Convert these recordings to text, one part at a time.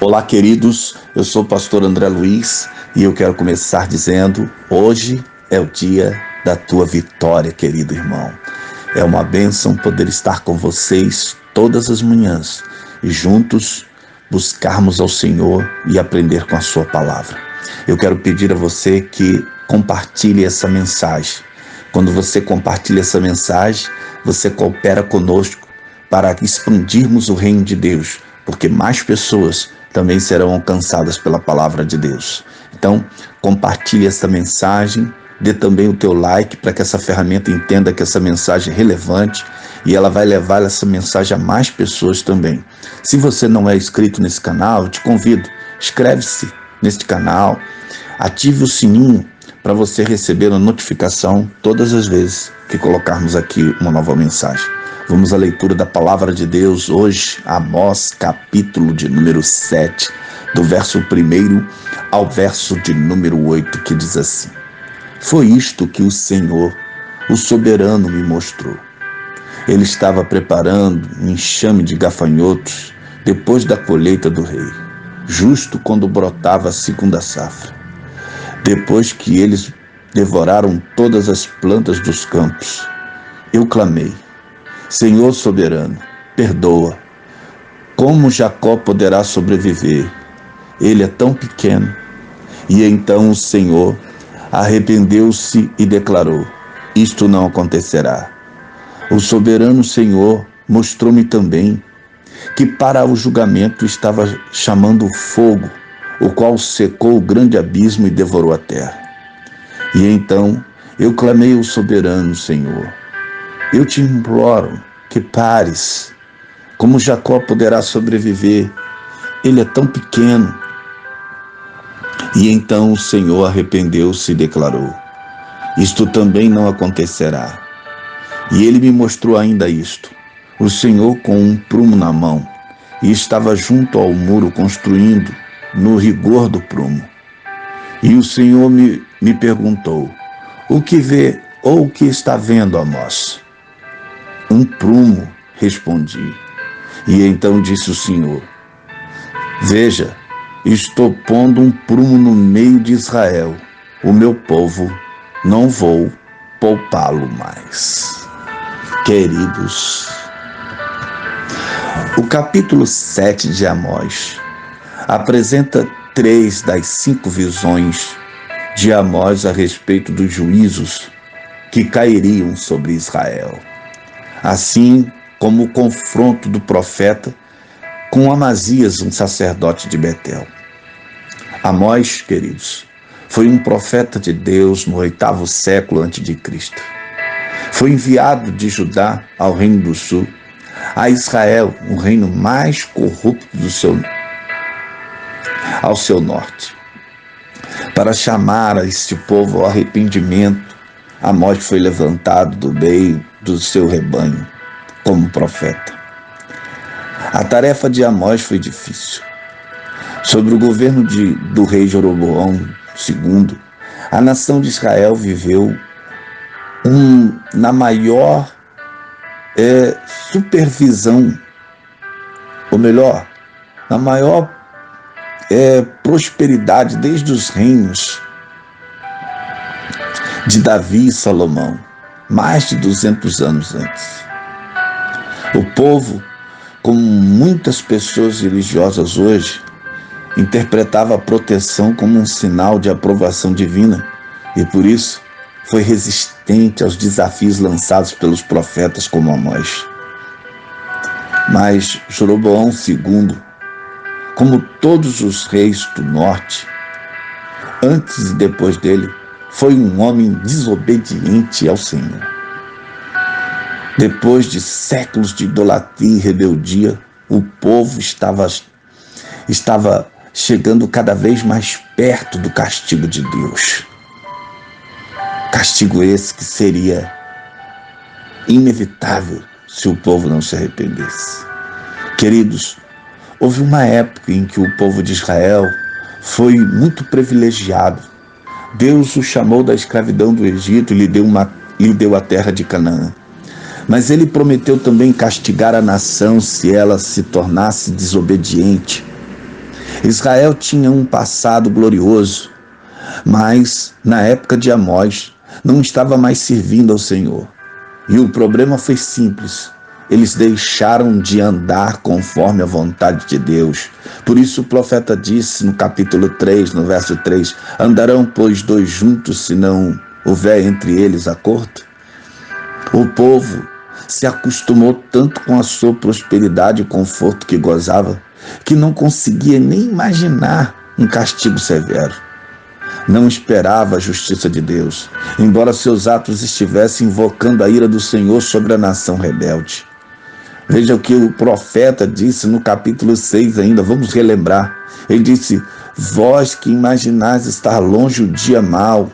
Olá, queridos, eu sou o pastor André Luiz e eu quero começar dizendo: hoje é o dia da tua vitória, querido irmão. É uma bênção poder estar com vocês todas as manhãs e juntos buscarmos ao Senhor e aprender com a sua palavra. Eu quero pedir a você que compartilhe essa mensagem. Quando você compartilha essa mensagem, você coopera conosco para expandirmos o reino de Deus, porque mais pessoas também serão alcançadas pela palavra de Deus. Então, compartilhe essa mensagem, dê também o teu like para que essa ferramenta entenda que essa mensagem é relevante e ela vai levar essa mensagem a mais pessoas também. Se você não é inscrito nesse canal, eu te convido, inscreve-se neste canal, ative o sininho para você receber a notificação todas as vezes que colocarmos aqui uma nova mensagem. Vamos à leitura da palavra de Deus hoje, Amós, capítulo de número 7, do verso 1 ao verso de número 8, que diz assim: Foi isto que o Senhor, o soberano, me mostrou. Ele estava preparando um enxame de gafanhotos depois da colheita do rei, justo quando brotava a segunda safra. Depois que eles devoraram todas as plantas dos campos, eu clamei: Senhor soberano, perdoa. Como Jacó poderá sobreviver? Ele é tão pequeno. E então o Senhor arrependeu-se e declarou: Isto não acontecerá. O soberano Senhor mostrou-me também que para o julgamento estava chamando fogo, o qual secou o grande abismo e devorou a terra. E então eu clamei ao soberano Senhor: Eu te imploro que pares. Como Jacó poderá sobreviver? Ele é tão pequeno. E então o Senhor arrependeu-se e declarou: Isto também não acontecerá. E ele me mostrou ainda isto: o Senhor com um prumo na mão, e estava junto ao muro construindo no rigor do prumo. E o Senhor me perguntou: O que vê ou o que está vendo, Amós? Um prumo, respondi. E então disse o Senhor: Veja, estou pondo um prumo no meio de Israel, o meu povo, não vou poupá-lo mais. Queridos, o capítulo 7 de Amós apresenta 3 das 5 visões de Amós a respeito dos juízos que cairiam sobre Israel, assim como o confronto do profeta com Amazias, um sacerdote de Betel. Amós, queridos, foi um profeta de Deus no 8º século a.C. Foi enviado de Judá ao reino do sul, a Israel, o reino mais corrupto ao seu norte. Para chamar a este povo ao arrependimento, Amós foi levantado do meio do seu rebanho como profeta. A tarefa de Amós foi difícil. Sobre o governo do rei Jeroboão II, a nação de Israel viveu na maior supervisão, ou melhor, na maior prosperidade desde os reinos de Davi e Salomão, mais de 200 anos antes. O povo, como muitas pessoas religiosas hoje, interpretava a proteção como um sinal de aprovação divina e por isso foi resistente aos desafios lançados pelos profetas como Amós. Mas Jeroboão II, como todos os reis do norte, antes e depois dele, foi um homem desobediente ao Senhor. Depois de séculos de idolatria e rebeldia, o povo estava chegando cada vez mais perto do castigo de Deus. Castigo esse que seria inevitável se o povo não se arrependesse. Queridos, houve uma época em que o povo de Israel foi muito privilegiado. Deus o chamou da escravidão do Egito e lhe deu a terra de Canaã. Mas ele prometeu também castigar a nação se ela se tornasse desobediente. Israel tinha um passado glorioso, mas na época de Amós não estava mais servindo ao Senhor. E o problema foi simples. Eles deixaram de andar conforme a vontade de Deus. Por isso o profeta disse no capítulo 3, no verso 3, andarão, pois, dois juntos, se não houver entre eles acordo? O povo se acostumou tanto com a sua prosperidade e conforto que gozava, que não conseguia nem imaginar um castigo severo. Não esperava a justiça de Deus, embora seus atos estivessem invocando a ira do Senhor sobre a nação rebelde. Veja o que o profeta disse no capítulo 6 ainda, vamos relembrar. Ele disse: vós que imaginais estar longe o dia mau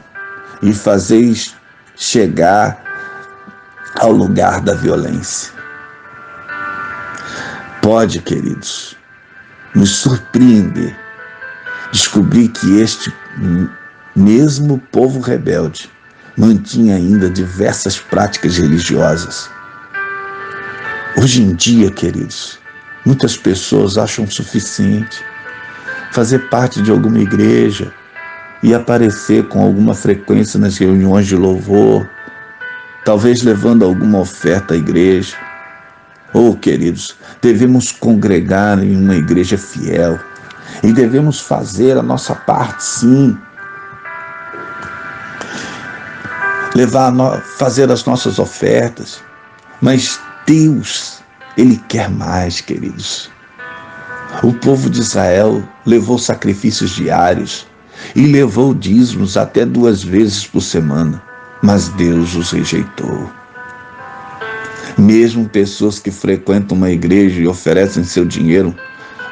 e fazeis chegar ao lugar da violência. Pode, queridos, nos surpreender descobrir que este mesmo povo rebelde mantinha ainda diversas práticas religiosas. Hoje em dia, queridos, muitas pessoas acham suficiente fazer parte de alguma igreja e aparecer com alguma frequência nas reuniões de louvor, talvez levando alguma oferta à igreja. Queridos, devemos congregar em uma igreja fiel e devemos fazer a nossa parte, sim. Fazer as nossas ofertas, mas Deus, Ele quer mais, queridos. O povo de Israel levou sacrifícios diários e levou dízimos até 2 vezes por semana, mas Deus os rejeitou. Mesmo pessoas que frequentam uma igreja e oferecem seu dinheiro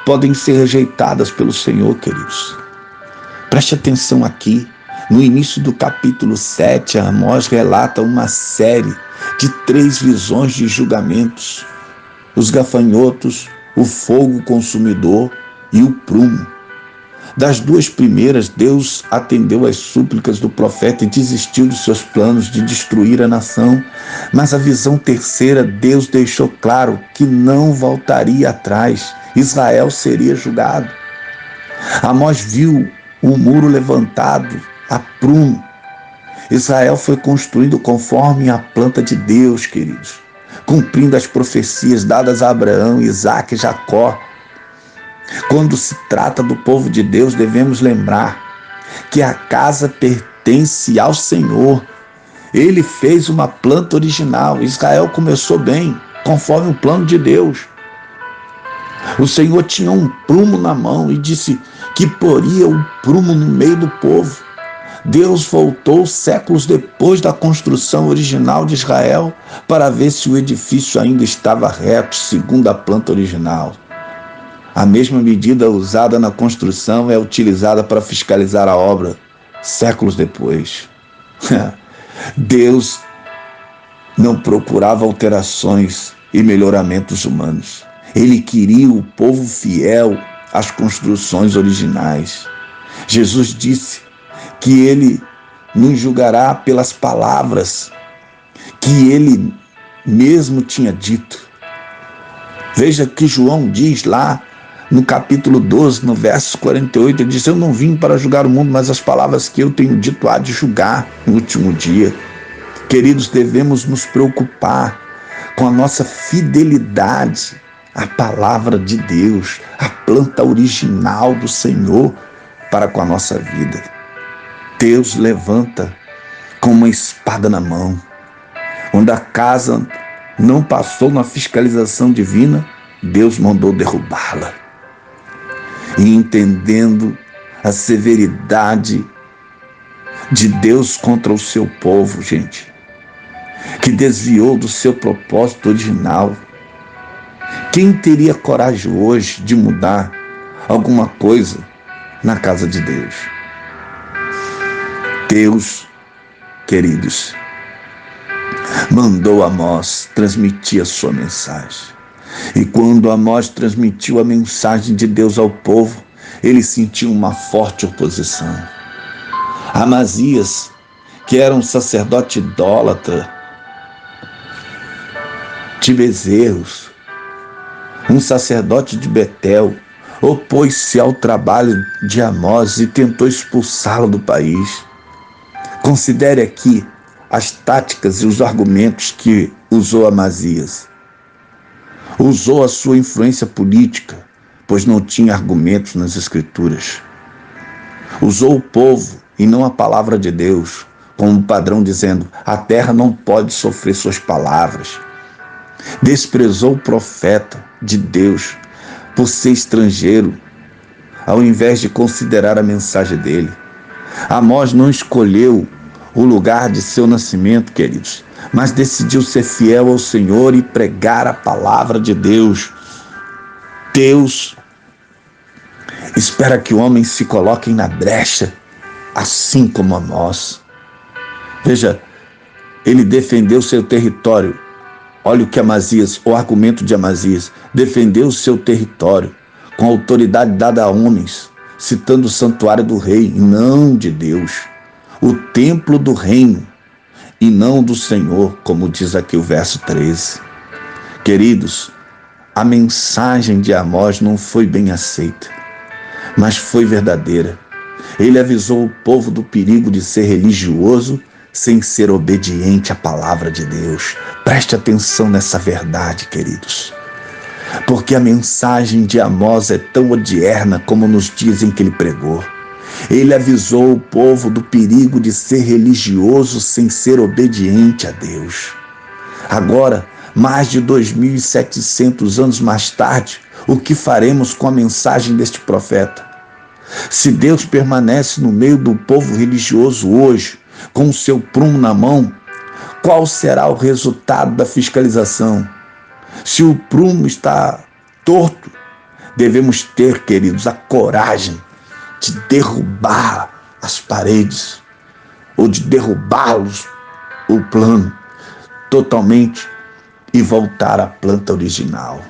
podem ser rejeitadas pelo Senhor, queridos. Preste atenção aqui. No início do capítulo 7, Amós relata uma série de 3 visões de julgamentos: os gafanhotos, o fogo consumidor e o prumo. Das 2 primeiras, Deus atendeu às súplicas do profeta e desistiu dos seus planos de destruir a nação. Mas a visão terceira, Deus deixou claro que não voltaria atrás. Israel seria julgado. Amós viu o muro levantado a prumo. Israel foi construído conforme a planta de Deus, queridos, cumprindo as profecias dadas a Abraão, Isaque e Jacó. Quando se trata do povo de Deus, devemos lembrar que a casa pertence ao Senhor. Ele fez uma planta original. Israel começou bem, conforme o plano de Deus. O Senhor tinha um prumo na mão e disse que poria o prumo no meio do povo. Deus voltou séculos depois da construção original de Israel para ver se o edifício ainda estava reto, segundo a planta original. A mesma medida usada na construção é utilizada para fiscalizar a obra séculos depois. Deus não procurava alterações e melhoramentos humanos. Ele queria o povo fiel às construções originais. Jesus disse que Ele nos julgará pelas palavras que Ele mesmo tinha dito. Veja que João diz lá no capítulo 12, no verso 48, ele diz: eu não vim para julgar o mundo, mas as palavras que eu tenho dito há de julgar no último dia. Queridos, devemos nos preocupar com a nossa fidelidade à palavra de Deus, a planta original do Senhor para com a nossa vida. Deus levanta com uma espada na mão. Quando a casa não passou na fiscalização divina, Deus mandou derrubá-la. E entendendo a severidade de Deus contra o seu povo, gente, que desviou do seu propósito original, quem teria coragem hoje de mudar alguma coisa na casa de Deus? Deus, queridos, mandou Amós transmitir a sua mensagem. E quando Amós transmitiu a mensagem de Deus ao povo, ele sentiu uma forte oposição. Amazias, que era um sacerdote idólatra de bezerros, um sacerdote de Betel, opôs-se ao trabalho de Amós e tentou expulsá-lo do país. Considere aqui as táticas e os argumentos que usou Amazias. Usou a sua influência política, pois não tinha argumentos nas Escrituras. Usou o povo e não a palavra de Deus, como padrão dizendo, a terra não pode sofrer suas palavras. Desprezou o profeta de Deus por ser estrangeiro, ao invés de considerar a mensagem dele. Amós não escolheu o lugar de seu nascimento, queridos, mas decidiu ser fiel ao Senhor e pregar a palavra de Deus. Deus espera que homens se coloquem na brecha, assim como Amós. Veja, ele defendeu seu território. Olha o que Amazias, o argumento de Amazias, defendeu o seu território com autoridade dada a homens, citando o santuário do rei, e não de Deus, o templo do reino, e não do Senhor, como diz aqui o verso 13. Queridos, a mensagem de Amós não foi bem aceita, mas foi verdadeira. Ele avisou o povo do perigo de ser religioso sem ser obediente à palavra de Deus. Preste atenção nessa verdade, queridos. Porque a mensagem de Amós é tão odierna como nos dias em que ele pregou. Ele avisou o povo do perigo de ser religioso sem ser obediente a Deus. Agora, mais de 2.700 anos mais tarde, o que faremos com a mensagem deste profeta? Se Deus permanece no meio do povo religioso hoje, com o seu prumo na mão, qual será o resultado da fiscalização? Se o prumo está torto, devemos ter, queridos, a coragem de derrubar as paredes ou de derrubá-los, o plano, totalmente e voltar à planta original.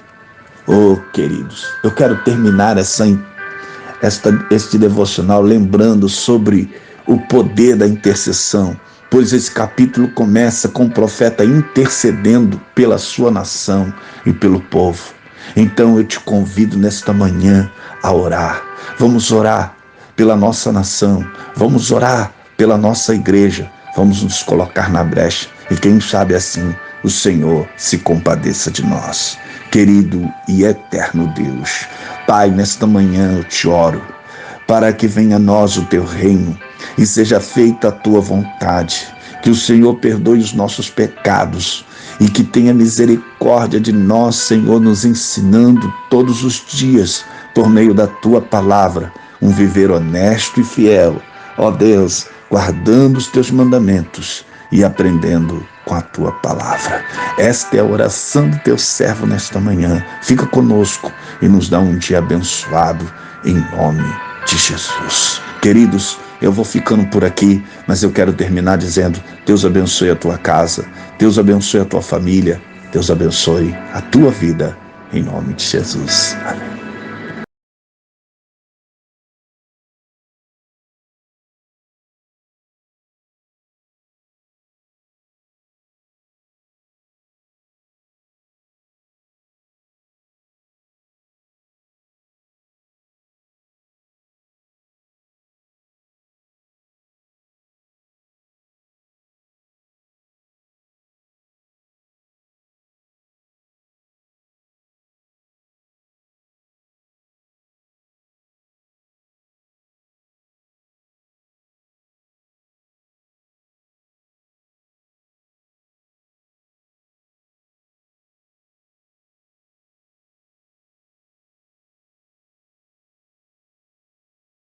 Oh, queridos, eu quero terminar este devocional lembrando sobre o poder da intercessão, pois esse capítulo começa com o profeta intercedendo pela sua nação e pelo povo. Então eu te convido nesta manhã a orar. Vamos orar pela nossa nação, vamos orar pela nossa igreja, vamos nos colocar na brecha e quem sabe assim o Senhor se compadeça de nós. Querido e eterno Deus, Pai, nesta manhã eu te oro para que venha a nós o teu reino e seja feita a tua vontade, que o Senhor perdoe os nossos pecados e que tenha misericórdia de nós, Senhor, nos ensinando todos os dias, por meio da tua palavra, um viver honesto e fiel, ó Deus, guardando os teus mandamentos e aprendendo com a tua palavra. Esta é a oração do teu servo nesta manhã. Fica conosco e nos dá um dia abençoado, em nome de Jesus. Queridos, eu vou ficando por aqui, mas eu quero terminar dizendo: Deus abençoe a tua casa, Deus abençoe a tua família, Deus abençoe a tua vida, em nome de Jesus. Amém.